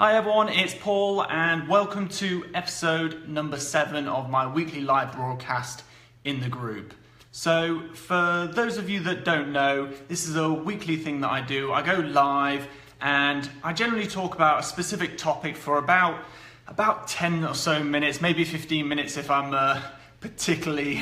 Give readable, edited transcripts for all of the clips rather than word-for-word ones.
Hi everyone, it's Paul and welcome to episode number 7 of my weekly live broadcast in the group. So for those of you that don't know, this is a weekly thing that I do. I go live and I generally talk about a specific topic for about 10 or so minutes, maybe 15 minutes if I'm particularly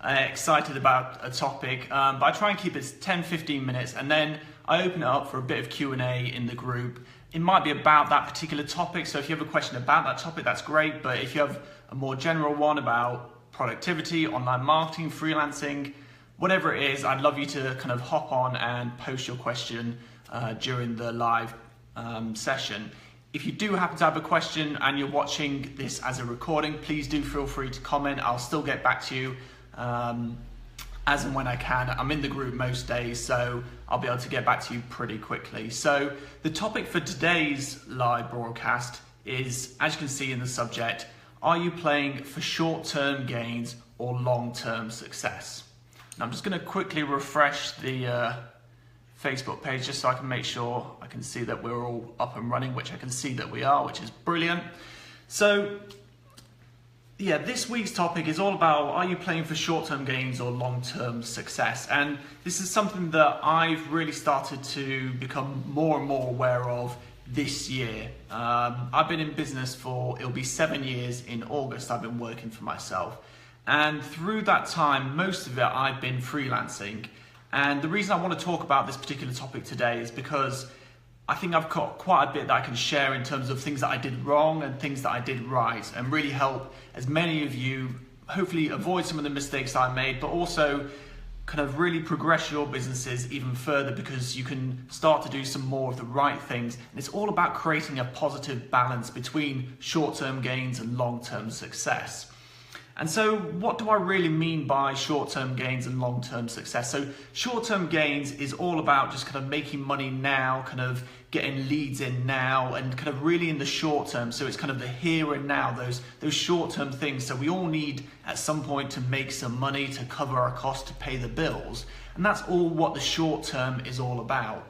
excited about a topic, but I try and keep it 10-15 minutes and then I open it up for a bit of Q&A in the group. It might be about that particular topic, so if you have a question about that topic, that's great, but if you have a more general one about productivity, online marketing, freelancing, whatever it is, I'd love you to kind of hop on and post your question during the live session. If you do happen to have a question and you're watching this as a recording, please do feel free to comment. I'll still get back to you as and when I can. I'm in the group most days, so I'll be able to get back to you pretty quickly. So the topic for today's live broadcast is, as you can see in the subject, are you playing for short-term gains or long-term success? Now I'm just going to quickly refresh the Facebook page just so I can make sure I can see that we're all up and running, which I can see that we are, which is brilliant. So yeah, this week's topic is all about, are you playing for short-term gains or long-term success? And this is something that I've really started to become more and more aware of this year. I've been in business for, it'll be 7 years in August. I've been working for myself. And through that time, most of it I've been freelancing. And the reason I want to talk about this particular topic today is because I think I've got quite a bit that I can share in terms of things that I did wrong and things that I did right, and really help as many of you hopefully avoid some of the mistakes I made, but also kind of really progress your businesses even further, because you can start to do some more of the right things. And it's all about creating a positive balance between short-term gains and long-term success. And so what do I really mean by short-term gains and long-term success? So short-term gains is all about just kind of making money now, kind of getting leads in now, and kind of really in the short term. So it's kind of the here and now, those short-term things. So we all need at some point to make some money to cover our costs, to pay the bills. And that's all what the short term is all about.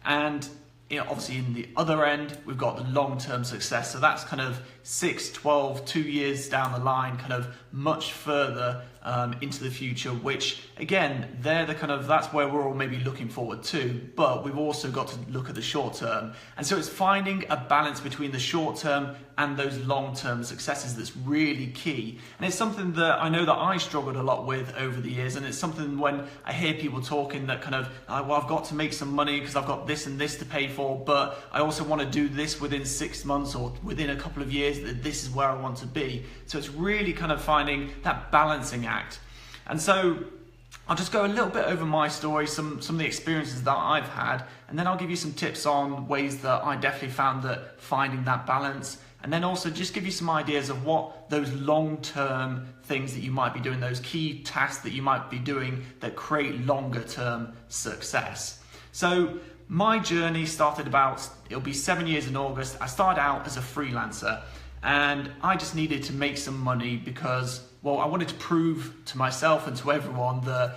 And obviously in the other end, we've got the long-term success. So that's kind of 6, 12, 2 years down the line, kind of much further into the future, which again, that's where we're all maybe looking forward to, but we've also got to look at the short term. And so it's finding a balance between the short term and those long-term successes that's really key. And it's something that I know that I struggled a lot with over the years. And it's something when I hear people talking that kind of, well, I've got to make some money because I've got this and this to pay for, but I also want to do this within 6 months or within a couple of years, that this is where I want to be. So it's really kind of finding that balancing act. And so I'll just go a little bit over my story, some of the experiences that I've had, and then I'll give you some tips on ways that I definitely found that finding that balance, and then also just give you some ideas of what those long-term things that you might be doing, those key tasks that you might be doing that create longer-term success. So my journey started it'll be 7 years in August. I started out as a freelancer, and I just needed to make some money because, well, I wanted to prove to myself and to everyone that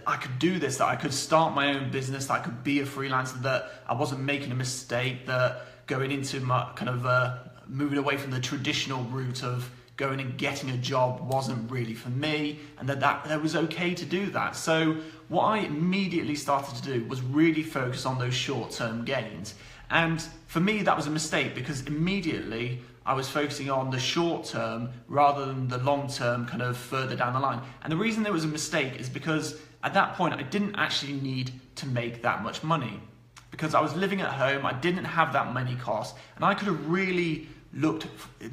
I could do this, that I could start my own business, that I could be a freelancer, that I wasn't making a mistake, that going into my kind of moving away from the traditional route of going and getting a job wasn't really for me, and that was okay to do that. So what I immediately started to do was really focus on those short-term gains. And for me, that was a mistake, because immediately I was focusing on the short term rather than the long term, kind of further down the line. And the reason it was a mistake is because at that point I didn't actually need to make that much money, because I was living at home, I didn't have that many costs, and I could have really looked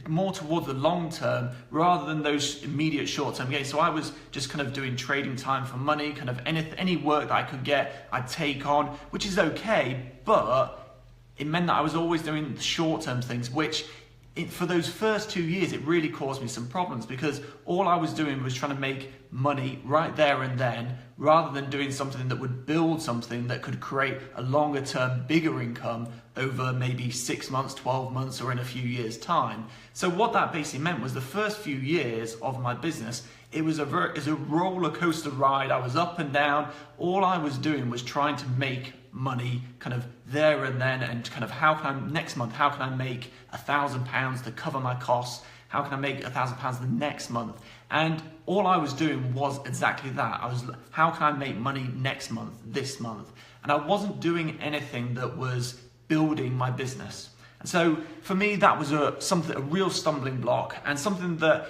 more towards the long term rather than those immediate short term gains. So I was just kind of doing trading time for money, kind of any work that I could get, I'd take on, which is okay, but it meant that I was always doing the short term things, which for those first 2 years, it really caused me some problems, because all I was doing was trying to make money right there and then, rather than doing something that would build something that could create a longer term, bigger income over maybe 6 months, 12 months, or in a few years' time. So what that basically meant was the first few years of my business, it was a roller coaster ride. I was up and down. All I was doing was trying to make money kind of there and then, and kind of how can I, next month, how can I make £1,000 to cover my costs? How can I make £1,000 the next month? And all I was doing was exactly that. How can I make money next month, this month? And I wasn't doing anything that was building my business. And so for me, that was a real stumbling block, and something that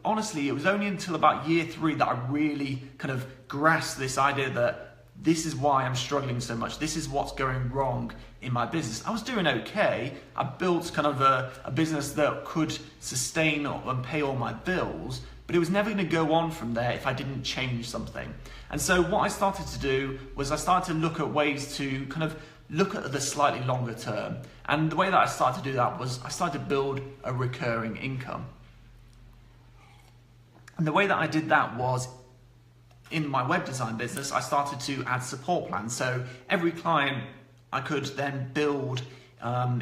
honestly, it was only until about year 3 that I really kind of grasped this idea that this is why I'm struggling so much. This is what's going wrong in my business. I was doing okay. I built kind of a business that could sustain and pay all my bills, but it was never going to go on from there if I didn't change something. And so what I started to do was I started to look at ways to kind of look at the slightly longer term. And the way that I started to do that was I started to build a recurring income. And the way that I did that was, in my web design business, I started to add support plans. So every client I could then build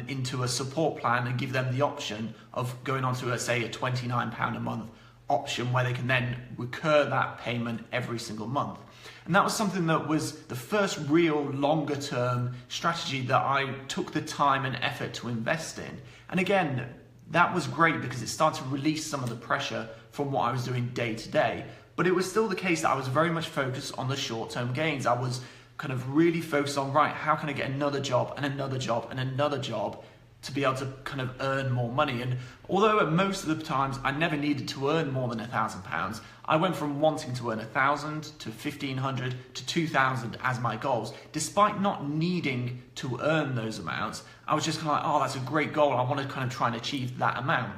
into a support plan and give them the option of going on to, say, a £29 a month option where they can then recur that payment every single month. And that was something that was the first real longer term strategy that I took the time and effort to invest in. And again, that was great because it started to release some of the pressure from what I was doing day to day. But it was still the case that I was very much focused on the short-term gains. I was kind of really focused on, right, how can I get another job and another job and another job to be able to kind of earn more money? And although at most of the times I never needed to earn more than £1,000, I went from wanting to earn 1,000 to 1,500 to 2,000 as my goals. Despite not needing to earn those amounts, I was just kind of like, oh, that's a great goal. I want to kind of try and achieve that amount.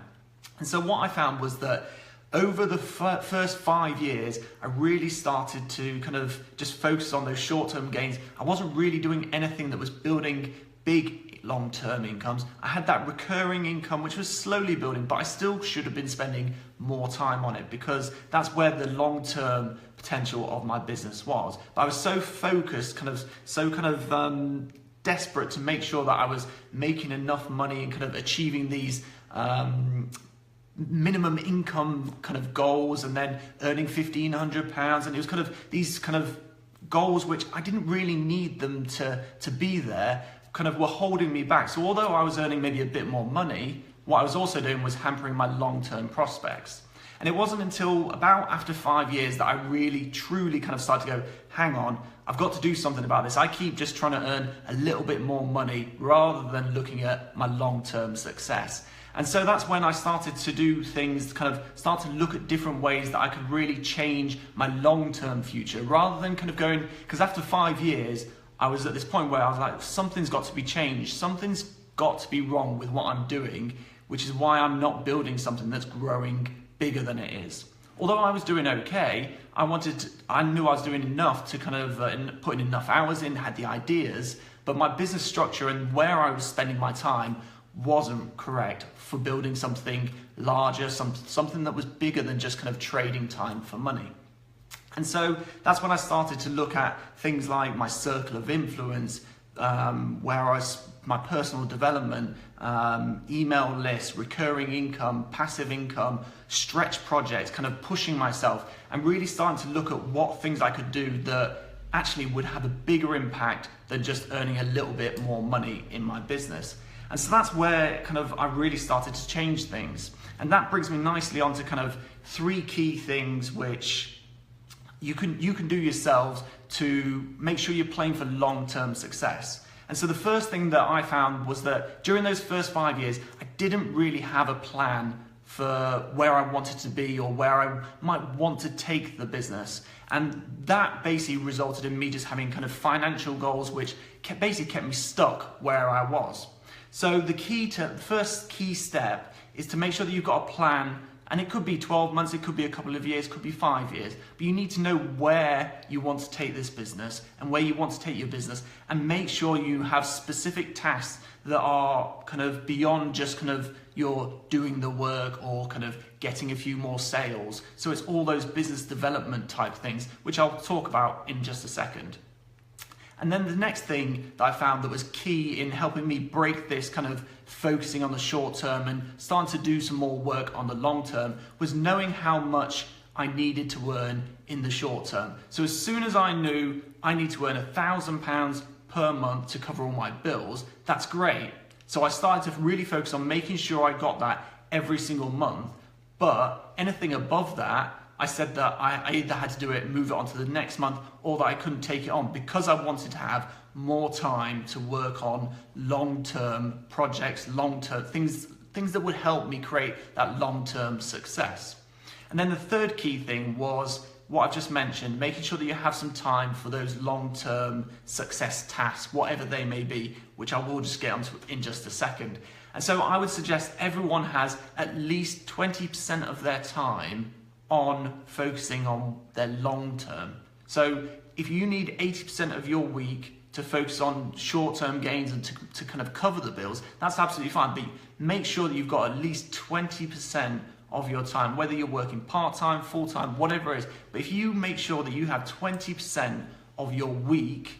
And so what I found was that over the first 5 years, I really started to kind of just focus on those short-term gains. I wasn't really doing anything that was building big long-term incomes. I had that recurring income, which was slowly building, but I still should have been spending more time on it because that's where the long-term potential of my business was. But I was so focused, desperate to make sure that I was making enough money and kind of achieving these minimum income kind of goals, and then earning £1,500, and it was kind of these kind of goals which I didn't really need them to be there, kind of were holding me back. So although I was earning maybe a bit more money, what I was also doing was hampering my long-term prospects. And it wasn't until about after 5 years that I really truly kind of started to go, hang on, I've got to do something about this. I keep just trying to earn a little bit more money rather than looking at my long-term success. And so that's when I started to do things, kind of start to look at different ways that I could really change my long-term future rather than kind of going, because after 5 years, I was at this point where I was like, something's got to be changed. Something's got to be wrong with what I'm doing, which is why I'm not building something that's growing bigger than it is. Although I was doing okay, I knew I was doing enough to kind of putting enough hours in, had the ideas, but my business structure and where I was spending my time wasn't correct for building something larger, something that was bigger than just kind of trading time for money. And so that's when I started to look at things like my circle of influence, my personal development, email lists, recurring income, passive income, stretch projects, kind of pushing myself and really starting to look at what things I could do that actually would have a bigger impact than just earning a little bit more money in my business. And so that's where kind of I really started to change things. And that brings me nicely onto kind of 3 key things which you can do yourselves to make sure you're playing for long-term success. And so the first thing that I found was that during those first 5 years, I didn't really have a plan for where I wanted to be or where I might want to take the business. And that basically resulted in me just having kind of financial goals which basically kept me stuck where I was. So the first key step is to make sure that you've got a plan, and it could be 12 months, it could be a couple of years, it could be 5 years, but you need to know where you want to take this business and where you want to take your business, and make sure you have specific tasks that are kind of beyond just kind of you're doing the work or kind of getting a few more sales. So it's all those business development type things, which I'll talk about in just a second. And then the next thing that I found that was key in helping me break this kind of focusing on the short term and starting to do some more work on the long term was knowing how much I needed to earn in the short term. So as soon as I knew I need to earn £1,000 per month to cover all my bills, that's great. So I started to really focus on making sure I got that every single month. But anything above that, I said that I either had to do it, move it on to the next month, or that I couldn't take it on because I wanted to have more time to work on long-term projects, long-term things that would help me create that long-term success. And then the third key thing was what I've just mentioned, making sure that you have some time for those long-term success tasks, whatever they may be, which I will just get onto in just a second. And so I would suggest everyone has at least 20% of their time on focusing on their long-term. So if you need 80% of your week to focus on short-term gains and to kind of cover the bills, that's absolutely fine. But make sure that you've got at least 20% of your time, whether you're working part-time, full-time, whatever it is. But if you make sure that you have 20% of your week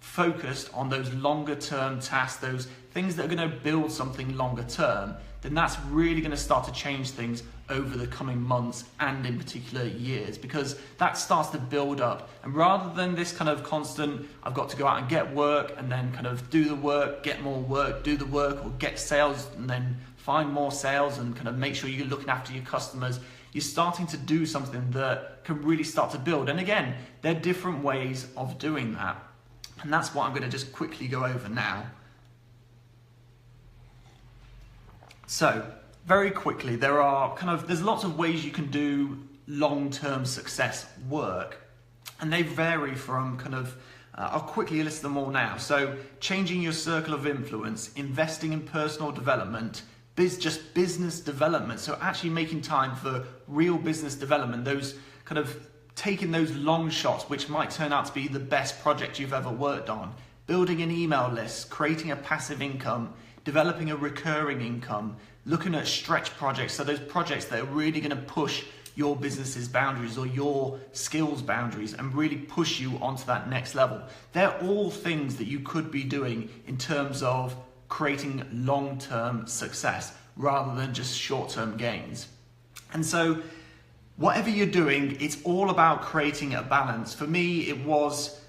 focused on those longer-term tasks, those things that are going to build something longer-term, then that's really going to start to change things over the coming months and in particular years, because that starts to build up. And rather than this kind of constant, I've got to go out and get work and then kind of do the work, get more work, do the work, or get sales and then find more sales and kind of make sure you're looking after your customers, you're starting to do something that can really start to build. And again, there are different ways of doing that. And that's what I'm going to just quickly go over now. So, very quickly, there's lots of ways you can do long-term success work, and they vary from I'll quickly list them all now. So, changing your circle of influence, investing in personal development, just business development. So actually making time for real business development, those kind of taking those long shots, which might turn out to be the best project you've ever worked on, building an email list, creating a passive income, developing a recurring income, looking at stretch projects, so those projects that are really going to push your business's boundaries or your skills boundaries and really push you onto that next level. They're all things that you could be doing in terms of creating long-term success rather than just short-term gains. And so whatever you're doing, it's all about creating a balance. For me, it was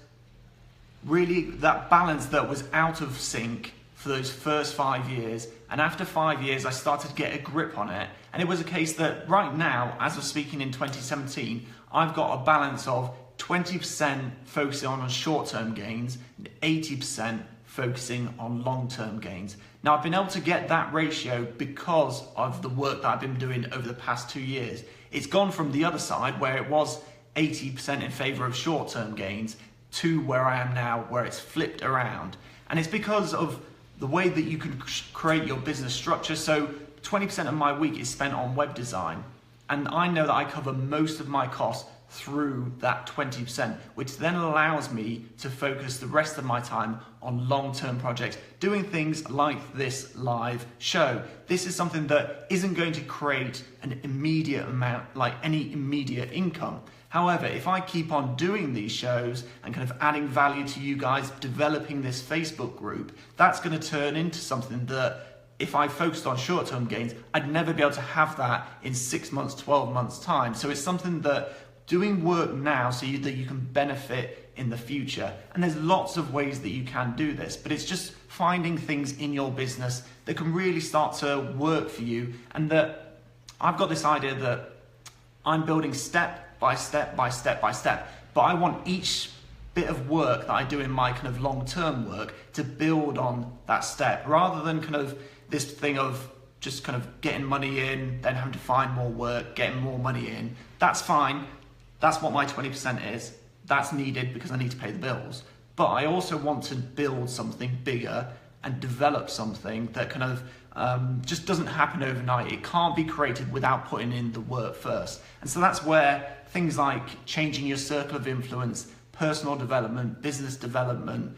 really that balance that was out of sync for those first 5 years. And after 5 years, I started to get a grip on it. And it was a case that right now, as of speaking in 2017, I've got a balance of 20% focusing on short-term gains and 80% focusing on long-term gains. Now, I've been able to get that ratio because of the work that I've been doing over the past 2 years. It's gone from the other side, where it was 80% in favor of short-term gains, to where I am now, where it's flipped around. And it's because of the way that you can create your business structure. So 20% of my week is spent on web design, and I know that I cover most of my costs through that 20%, which then allows me to focus the rest of my time on long-term projects, doing things like this live show. This is something that isn't going to create an immediate amount, like any immediate income. However, if I keep on doing these shows and kind of adding value to you guys, developing this Facebook group, that's going to turn into something that if I focused on short-term gains, I'd never be able to have that in 6 months, 12 months time. So it's something that doing work now so that you can benefit in the future. And there's lots of ways that you can do this, but it's just finding things in your business that can really start to work for you. And that I've got this idea that I'm building step by step by step by step, but I want each bit of work that I do in my kind of long-term work to build on that step, rather than kind of this thing of just kind of getting money in, then having to find more work, getting more money in. That's fine. That's what my 20% is. That's needed because I need to pay the bills. But I also want to build something bigger and develop something that kind of just doesn't happen overnight. It can't be created without putting in the work first. And so that's where things like changing your circle of influence, personal development, business development,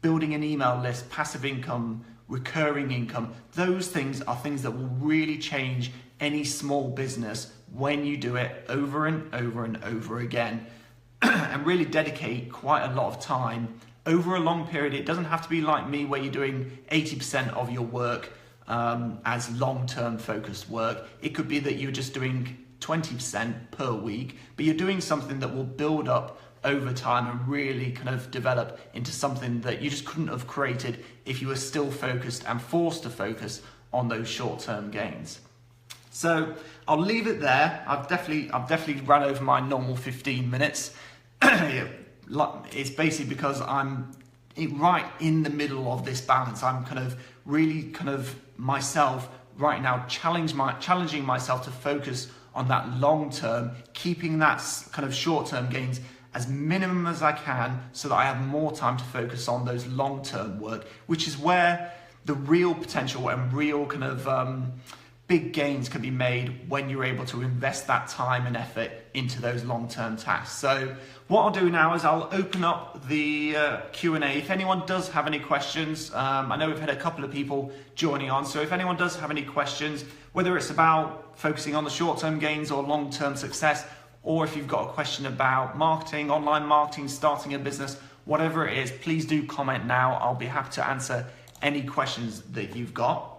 building an email list, passive income, recurring income, those things are things that will really change any small business when you do it over and over and over again and really dedicate quite a lot of time over a long period. It doesn't have to be like me where you're doing 80% of your work as long-term focused work. It could be that you're just doing 20% per week, but you're doing something that will build up over time and really kind of develop into something that you just couldn't have created if you were still focused and forced to focus on those short-term gains. So I'll leave it there. I've definitely run over my normal 15 minutes. It's basically because I'm right in the middle of this balance. I'm really myself right now challenging myself to focus on that long term, keeping that kind of short-term gains as minimum as I can so that I have more time to focus on those long-term work, which is where the real potential and real kind of big gains can be made when you're able to invest that time and effort into those long-term tasks. So what I'll do now is I'll open up the Q&A. If anyone does have any questions, I know we've had a couple of people joining on, so if anyone does have any questions, whether it's about focusing on the short-term gains or long-term success, or if you've got a question about marketing, online marketing, starting a business, whatever it is, please do comment now. I'll be happy to answer any questions that you've got.